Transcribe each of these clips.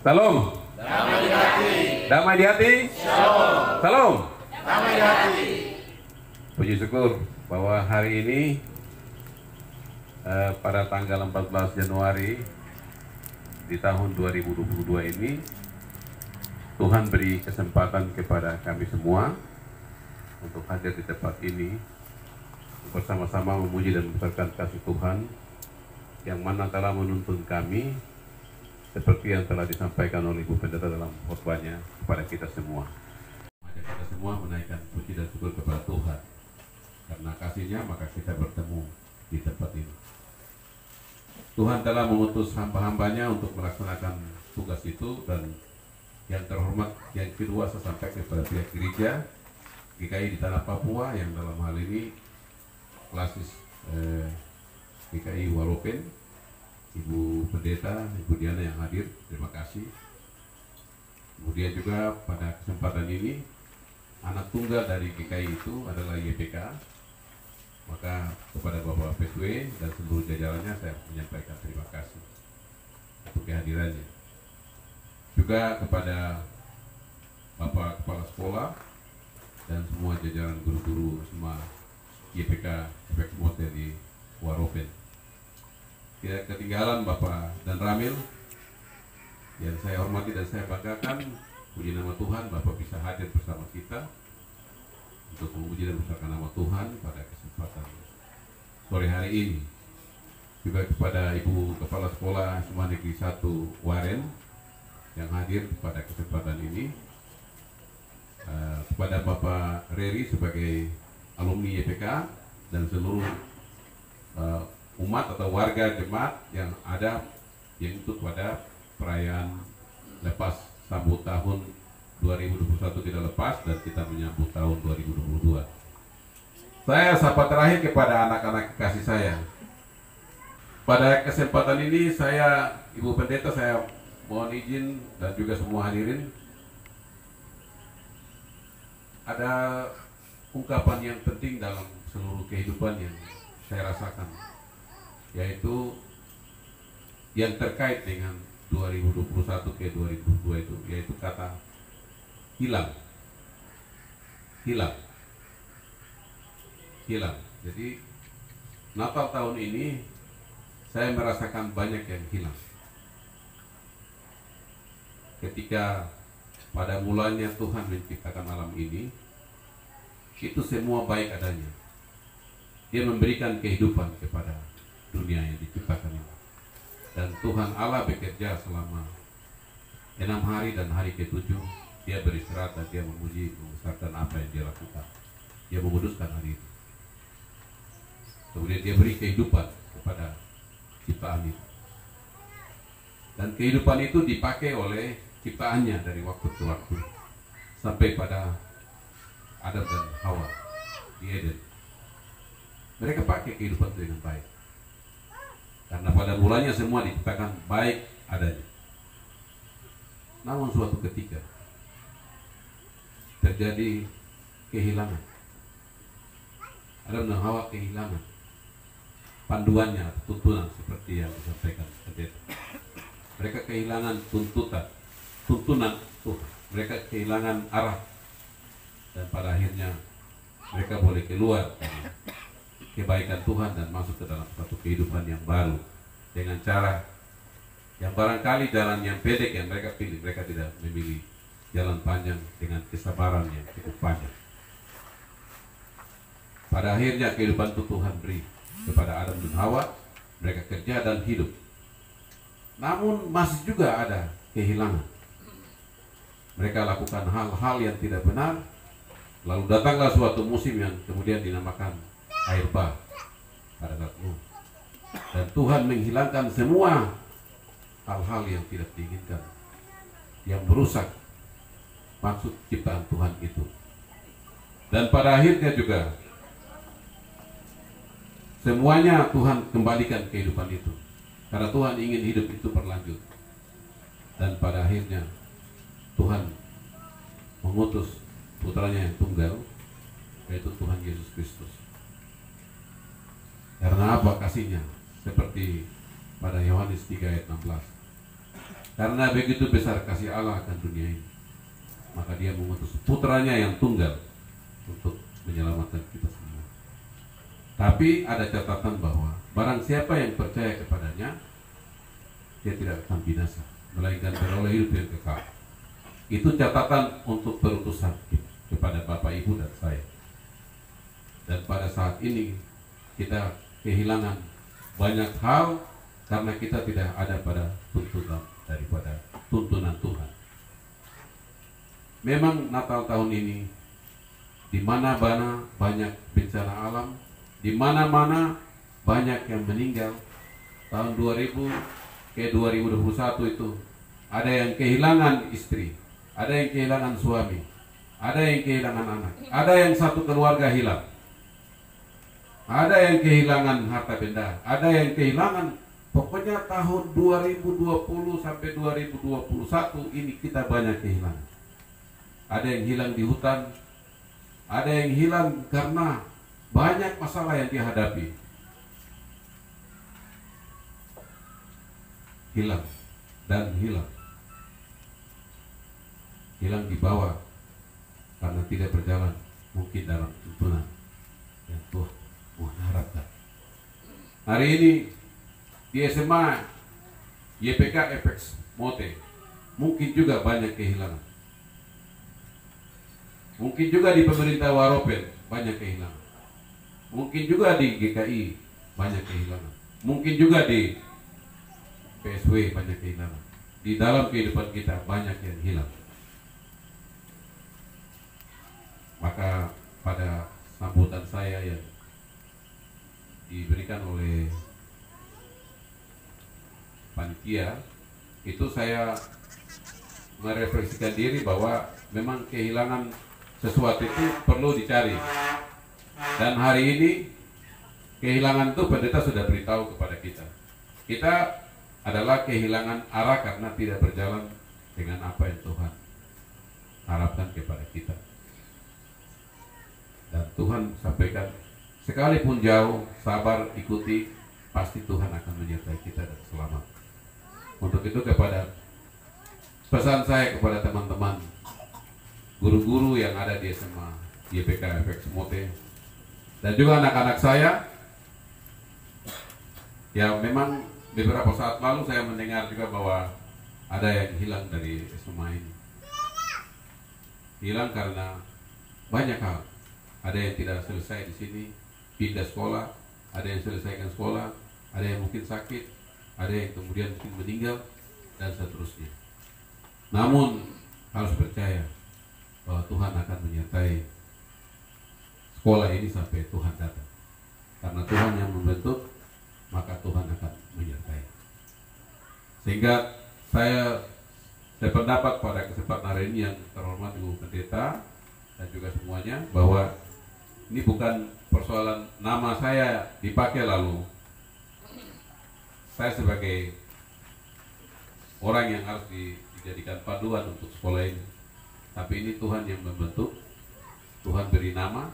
Salam. Damai di hati. Damai di hati. Shalom. Salam. Damai di hati. Puji syukur bahwa hari ini pada tanggal 14 Januari di tahun 2022 ini Tuhan beri kesempatan kepada kami semua untuk hadir di tempat ini bersama-sama memuji dan membesarkan kasih Tuhan yang mana telah menuntun kami seperti yang telah disampaikan oleh Ibu Pendeta dalam khotbahnya kepada kita semua. Maka kita semua menaikkan puji dan syukur kepada Tuhan. Karena kasih-Nya maka kita bertemu di tempat ini. Tuhan telah mengutus hamba-hambanya untuk melaksanakan tugas itu, dan yang terhormat yang kedua saya sampaikan kepada pihak gereja GKI di Tanah Papua yang dalam hal ini klasis GKI Waropen, Ibu Pendeta, Ibu Diana yang hadir, terima kasih. Kemudian juga pada kesempatan ini anak tunggal dari GKI itu adalah YPK. Maka kepada Bapak PTW dan seluruh jajarannya saya menyampaikan terima kasih untuk kehadirannya. Juga kepada Bapak Kepala Sekolah dan semua jajaran guru-guru semua YPK Efek Motor di Waropen. Tidak ketinggalan Bapak dan Ramil yang saya hormati dan saya banggakan. Puji nama Tuhan, Bapak bisa hadir bersama kita untuk memuji dan membesarkan nama Tuhan pada kesempatan sore hari ini. Juga kepada Ibu Kepala Sekolah SMA Negeri 1 Waren yang hadir pada kesempatan ini, kepada Bapak Reri sebagai alumni YPK dan seluruh umat atau warga jemaat yang ada yang ikut pada perayaan lepas sambut tahun 2021 tidak lepas dan kita menyambut tahun 2022. Saya sapa terakhir kepada anak-anak kasih saya. Pada kesempatan ini saya, Ibu Pendeta, saya mohon izin dan juga semua hadirin, ada ungkapan yang penting dalam seluruh kehidupan yang saya rasakan, yaitu yang terkait dengan 2021 ke 2022 itu, yaitu kata hilang. Jadi Natal tahun ini saya merasakan banyak yang hilang. Ketika pada mulanya Tuhan menciptakan alam ini, itu semua baik adanya. Dia memberikan kehidupan kepada dunia yang diciptakan ini. Dan Tuhan Allah bekerja selama 6 hari dan hari ke-7 dia beristirahat dan dia memuji, membesarkan apa yang dia lakukan. Dia menguduskan hari itu. Kemudian dia beri kehidupan kepada ciptaan itu. Dan kehidupan itu dipakai oleh ciptaannya dari waktu ke waktu sampai pada Adam dan Hawa di Eden. Mereka pakai kehidupan itu dengan baik. Karena pada mulanya semua diciptakan baik adanya. Namun suatu ketika terjadi kehilangan. Adam dan Hawa kehilangan panduannya, tuntunan seperti yang disampaikan pendeta. Mereka kehilangan tuntunan Tuhan. Mereka kehilangan arah, dan pada akhirnya mereka boleh keluar dari kebaikan Tuhan dan masuk ke dalam satu kehidupan yang baru dengan cara yang barangkali jalan yang pendek yang mereka pilih. Mereka tidak memilih jalan panjang dengan kesabaran yang cukup panjang. Pada akhirnya kehidupan itu Tuhan beri kepada Adam dan Hawa. Mereka kerja dan hidup. Namun masih juga ada kehilangan. Mereka lakukan hal-hal yang tidak benar. Lalu datanglah suatu musim yang kemudian dinamakan air bah pada saat Nuh. Dan Tuhan menghilangkan semua hal-hal yang tidak diinginkan, yang merusak maksud ciptaan Tuhan itu. Dan pada akhirnya juga semuanya Tuhan kembalikan kehidupan itu, karena Tuhan ingin hidup itu berlanjut. Dan pada akhirnya Tuhan mengutus putranya yang tunggal, yaitu Tuhan Yesus Kristus. Karena apa kasihnya? Seperti pada Yohanes 3 ayat 16. Karena begitu besar kasih Allah akan dunia ini, maka dia mengutus putranya yang tunggal untuk menyelamatkan kita semua. Tapi ada catatan bahwa barang siapa yang percaya kepadanya, dia tidak akan binasa, melainkan beroleh hidup yang kekal. Itu catatan untuk perutusan kepada Bapak, Ibu, dan saya. Dan pada saat ini kita kehilangan banyak hal karena kita tidak ada pada tuntunan daripada tuntunan Tuhan. Memang Natal tahun ini di mana-mana banyak bencana alam, di mana-mana banyak yang meninggal. Tahun 2000 ke 2021 itu ada yang kehilangan istri, ada yang kehilangan suami, ada yang kehilangan anak, ada yang satu keluarga hilang, ada yang kehilangan harta benda, ada yang kehilangan. Pokoknya tahun 2020 sampai 2021 ini kita banyak kehilangan. Ada yang hilang di hutan, ada yang hilang karena banyak masalah yang dihadapi. Hilang dan hilang. Hilang di bawah karena tidak berjalan mungkin dalam tuntunan yang Tuhan mengharapkan. Hari ini di SMA YPK FX Mote mungkin juga banyak kehilangan. Mungkin juga di pemerintah Waropen banyak kehilangan. Mungkin juga di GKI banyak kehilangan. Mungkin juga di PSW banyak kehilangan. Di dalam kehidupan kita banyak yang hilang. Maka pada sambutan saya yang diberikan oleh panitia itu, saya merefleksikan diri bahwa memang kehilangan sesuatu itu perlu dicari. Dan hari ini kehilangan itu pendeta sudah beritahu kepada kita. Kita adalah kehilangan arah karena tidak berjalan dengan apa yang Tuhan harapkan kepada kita. Dan Tuhan sampaikan, sekalipun jauh, sabar ikuti, pasti Tuhan akan menyertai kita dan selamat. Untuk itu pesan saya kepada teman-teman guru-guru yang ada di SMA YPK FX Mote dan juga anak-anak saya, ya memang beberapa saat lalu saya mendengar juga bahwa ada yang hilang dari SMA ini. Hilang karena banyak hal. Ada yang tidak selesai di sini, pindah sekolah, ada yang selesaikan sekolah, ada yang mungkin sakit, ada yang kemudian mungkin meninggal, dan seterusnya. Namun harus percaya bahwa Tuhan akan menyertai sekolah ini sampai Tuhan datang. Karena Tuhan yang membentuk, maka Tuhan akan menyertai. Sehingga saya sependapat pada kesempatan hari ini yang terhormat Ibu Pendeta dan juga semuanya, bahwa ini bukan persoalan nama saya dipakai lalu saya sebagai orang yang harus dijadikan paduan untuk sekolah ini. Tapi ini Tuhan yang membentuk, Tuhan beri nama.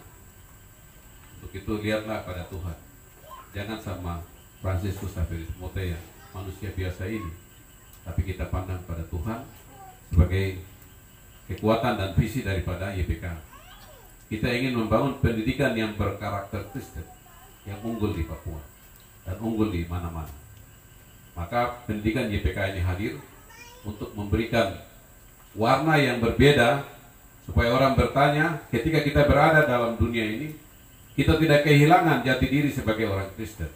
Untuk itu lihatlah pada Tuhan. Jangan sama Fransiskus Xaverius Mote yang manusia biasa ini, tapi kita pandang pada Tuhan sebagai kekuatan dan visi daripada YPK. Kita ingin membangun pendidikan yang berkarakter Kristen, yang unggul di Papua dan unggul di mana-mana. Maka pendidikan YPK ini hadir untuk memberikan warna yang berbeda, supaya orang bertanya ketika kita berada dalam dunia ini, kita tidak kehilangan jati diri sebagai orang Kristen.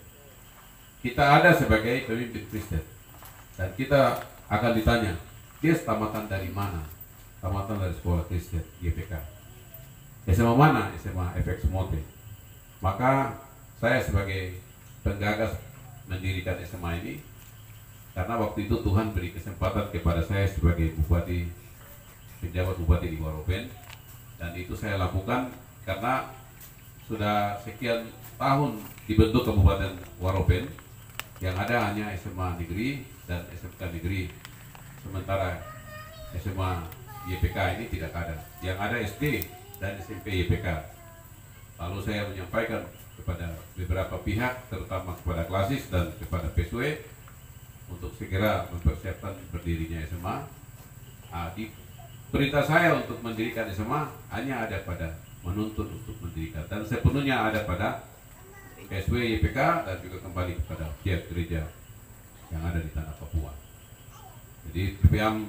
Kita ada sebagai pemimpin Kristen, dan kita akan ditanya, dia tamatan dari mana? Tamatan dari sekolah Kristen YPK. SMA mana? SMA FX Mote. Maka saya sebagai penggagas mendirikan SMA ini, karena waktu itu Tuhan beri kesempatan kepada saya sebagai bupati, penjabat bupati di Waropen, dan itu saya lakukan karena sudah sekian tahun dibentuk Kabupaten Waropen, yang ada hanya SMA negeri dan SMK negeri, sementara SMA YPK ini tidak ada. Yang ada SD dan SMP YPK. Lalu saya menyampaikan kepada beberapa pihak, terutama kepada Klasis dan kepada PSW, untuk segera mempersiapkan berdirinya SMA. Di perintah saya untuk mendirikan SMA hanya ada pada menuntut untuk mendirikan, dan sepenuhnya ada pada KSW YPK dan juga kembali kepada pihak gereja yang ada di tanah Papua. Jadi PPM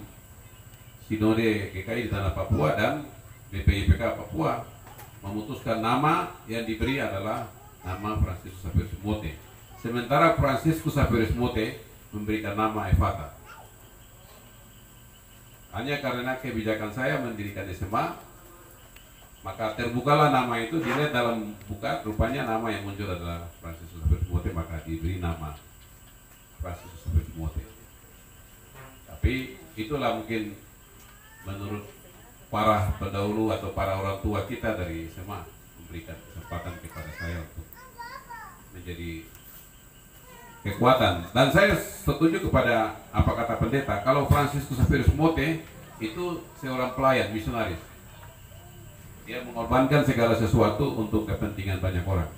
Sinode GKI di tanah Papua dan BPYPK Papua memutuskan nama yang diberi adalah nama Franciscus Xaverius Mote. Sementara Franciscus Xaverius Mote memberikan nama Efata. Hanya karena kebijakan saya mendirikan SMA, maka terbukalah nama itu. Dilihat dalam buka, rupanya nama yang muncul adalah Franciscus Xaverius Mote, maka diberi nama Franciscus Xaverius Mote. Tapi itulah mungkin menurut para pendahulu atau para orang tua kita dari SMA memberikan kesempatan kepada saya untuk menjadi kekuatan. Dan saya setuju kepada apa kata pendeta, kalau Franciscus Xaverius Mote itu seorang pelayan misionaris. Dia mengorbankan segala sesuatu untuk kepentingan banyak orang.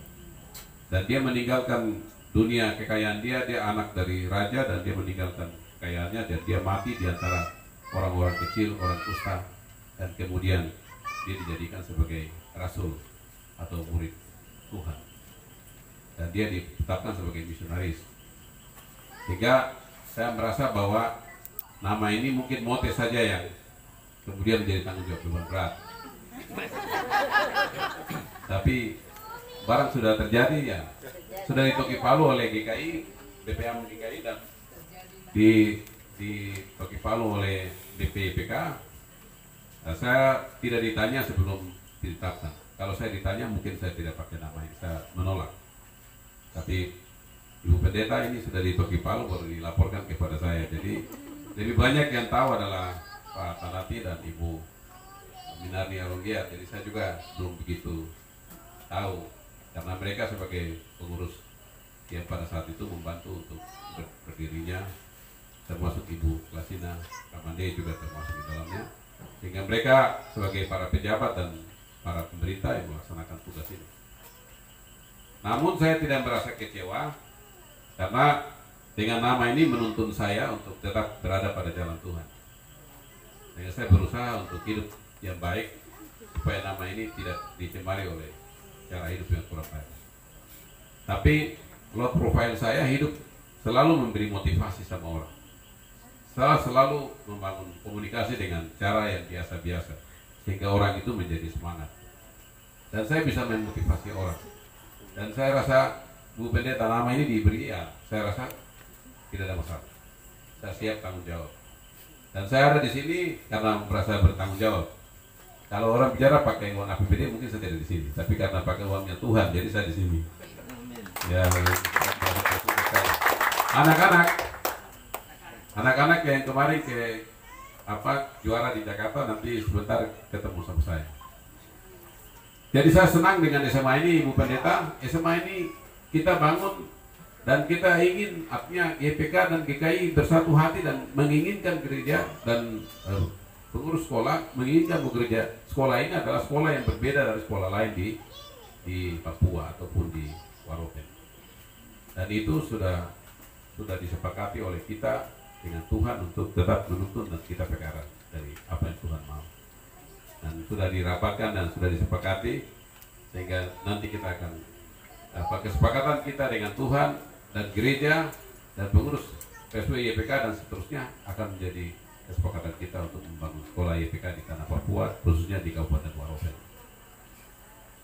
Dan dia meninggalkan dunia kekayaan dia anak dari raja, dan dia meninggalkan kekayaannya, dan dia mati di antara orang-orang kecil, orang kusta, dan kemudian dia dijadikan sebagai rasul atau murid Tuhan, dan dia ditetapkan sebagai misionaris. Sehingga saya merasa bahwa nama ini mungkin Mote saja yang kemudian menjadi tanggung jawab beban berat. Tapi barang sudah terjadi, ya sudah ditoki palu oleh GKI, BPM GKI, dan ditoki palu oleh BPYPK. Nah, saya tidak ditanya sebelum ditetapkan. Kalau saya ditanya mungkin saya tidak pakai nama ini, saya menolak. Tapi Ibu Pendeta ini sudah ditoki palu baru dilaporkan kepada saya. Jadi lebih banyak yang tahu adalah Pak Tanati dan Ibu Minarni Aronggia. Jadi saya juga belum begitu tahu, karena mereka sebagai pengurus yang pada saat itu membantu untuk berdirinya, termasuk Ibu Klasina Kamande juga termasuk di dalamnya, sehingga mereka sebagai para pejabat dan para pemerintah yang melaksanakan tugas ini. Namun saya tidak merasa kecewa, karena dengan nama ini menuntun saya untuk tetap berada pada jalan Tuhan. Sehingga saya berusaha untuk hidup yang baik, supaya nama ini tidak dicemari oleh cara hidup yang kurang baik. Tapi low profile saya hidup selalu memberi motivasi sama orang. Saya selalu membangun komunikasi dengan cara yang biasa-biasa, sehingga orang itu menjadi semangat. Dan saya bisa memotivasi orang. Dan saya rasa Bu Pendeta nama ini diberi, ya saya rasa tidak ada masalah. Saya siap tanggung jawab. Dan saya ada di sini karena merasa bertanggung jawab. Kalau orang bicara pakai uang APBD mungkin saya tidak di sini, tapi karena pakai uangnya Tuhan, jadi saya di sini. Ya, anak-anak yang kemarin juara di Jakarta nanti sebentar ketemu sama saya. Jadi saya senang dengan SMA ini, Ibu Pendeta. SMA ini kita bangun dan kita ingin, artinya YPK dan GKI bersatu hati dan menginginkan gereja dan pengurus sekolah menginginkan gereja sekolah ini adalah sekolah yang berbeda dari sekolah lain di Papua ataupun di Waropen. Dan itu sudah disepakati oleh kita dengan Tuhan untuk tetap menuntun dan kita perkara dari apa yang Tuhan mau. Dan sudah dirapatkan dan sudah disepakati, sehingga nanti kita akan kesepakatan kita dengan Tuhan dan gereja dan pengurus PSW YPK dan seterusnya akan menjadi kesepakatan kita untuk membangun sekolah YPK di tanah Papua, khususnya di Kabupaten Waropen.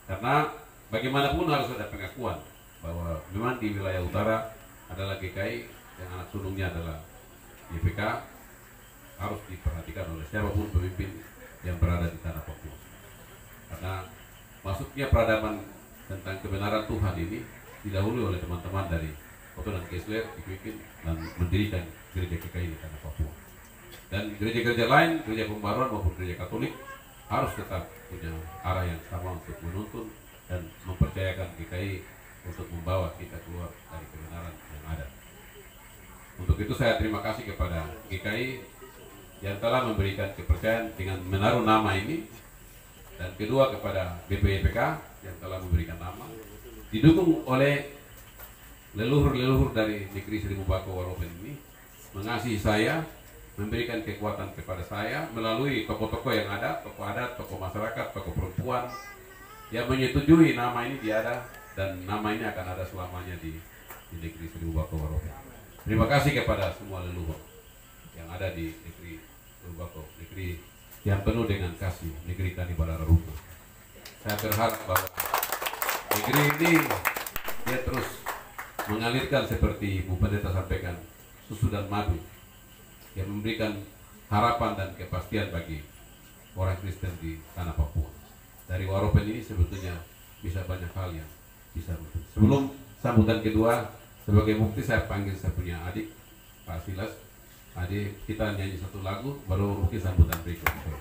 Karena bagaimanapun harus ada pengakuan bahwa memang di wilayah utara adalah GKI yang anak sulungnya adalah YPK, harus diperhatikan oleh siapapun pemimpin yang berada di tanah Papua. Karena masuknya peradaban tentang kebenaran Tuhan ini didahului oleh teman-teman dari Kotonan Kesler, dipimpin dan mendirikan gereja GKI di tanah Papua. Dan gereja-gereja lain, gereja pembaruan maupun gereja Katolik harus tetap punya arah yang sama untuk menuntun dan mempercayakan GKI untuk membawa kita keluar dari kebenaran yang ada. Untuk itu saya terima kasih kepada GKI yang telah memberikan kepercayaan dengan menaruh nama ini, dan kedua kepada BPYPK yang telah memberikan nama, didukung oleh leluhur-leluhur dari negeri Seribu Bako Waropen ini, mengasihi saya, memberikan kekuatan kepada saya melalui tokoh-tokoh yang ada, tokoh adat, tokoh masyarakat, tokoh perempuan yang menyetujui nama ini diada dan nama ini akan ada selamanya di negeri Seribu Bako Warope. Terima kasih kepada semua leluhur yang ada di negeri Seribu Bako, negeri yang penuh dengan kasih, negeri Tani Balararuma. Saya berharap bahwa negeri ini dia terus mengalirkan seperti Bu Pendeta sampaikan, susu dan madu yang memberikan harapan dan kepastian bagi orang Kristen di tanah Papua. Dari Waropen ini sebetulnya bisa banyak hal yang bisa betul. Sebelum sambutan kedua, sebagai bukti saya panggil saya punya adik Pak Silas. Adik, kita nyanyi satu lagu, baru mungkin sambutan berikutnya.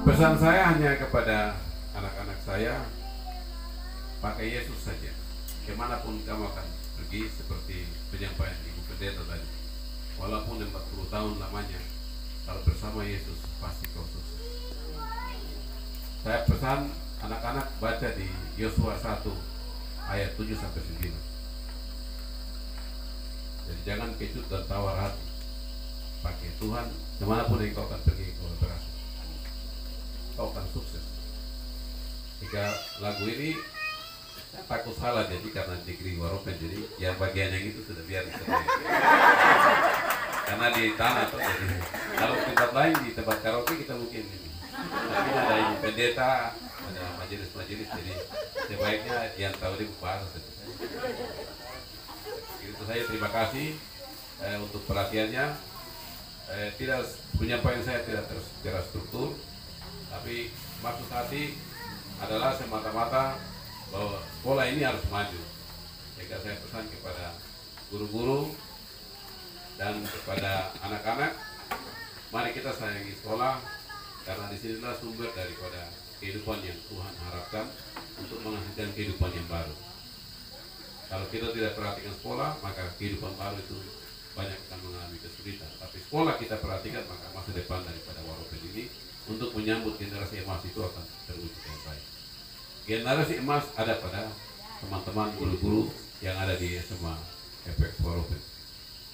Pesan saya hanya kepada anak-anak saya, pakai Yesus saja. Kemanapun kamu akan pergi, seperti penyampaian Ibu Pendeta tadi. Walaupun 40 tahun lamanya, kalau bersama Yesus pasti kau sukses. Saya pesan anak-anak baca di Yosua 1 ayat 7-9. Jadi jangan kecut dan tawar hati. Pakai Tuhan, kemanapun yang kau akan pergi, kau berhasil. Kau akan sukses. Jika lagu ini saya takut salah jadi karena negeri Waropen, jadi ya bagian yang itu sudah biar karena di tanah tuh, jadi kalau tempat lain di tempat karaoke kita mungkin ini, tapi ada Ibu Pendeta, ada majelis-majelis, jadi sebaiknya yang tahu di bahasa saja. Itu saya terima kasih untuk perhatiannya. Tidak, penyampaian saya tidak terstruktur, tapi maksud hati adalah semata-mata bahwa sekolah ini harus maju. Sehingga saya pesan kepada guru-guru dan kepada anak-anak, mari kita sayangi sekolah, karena disinilah sumber daripada kehidupan yang Tuhan harapkan untuk menghasilkan kehidupan yang baru. Kalau kita tidak perhatikan sekolah, maka kehidupan baru itu banyak akan mengalami kesulitan. Tapi sekolah kita perhatikan, maka masa depan daripada Waropen ini untuk menyambut generasi emas itu akan terwujud yang baik. Generasi emas ada pada teman-teman guru-guru yang ada di SMA FX Waropen.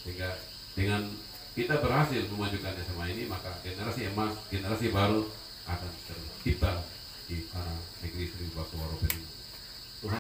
Sehingga dengan kita berhasil memajukan SMA ini, maka generasi emas, generasi baru akan tercipta di tanah negeri Seribu Bako Waropen.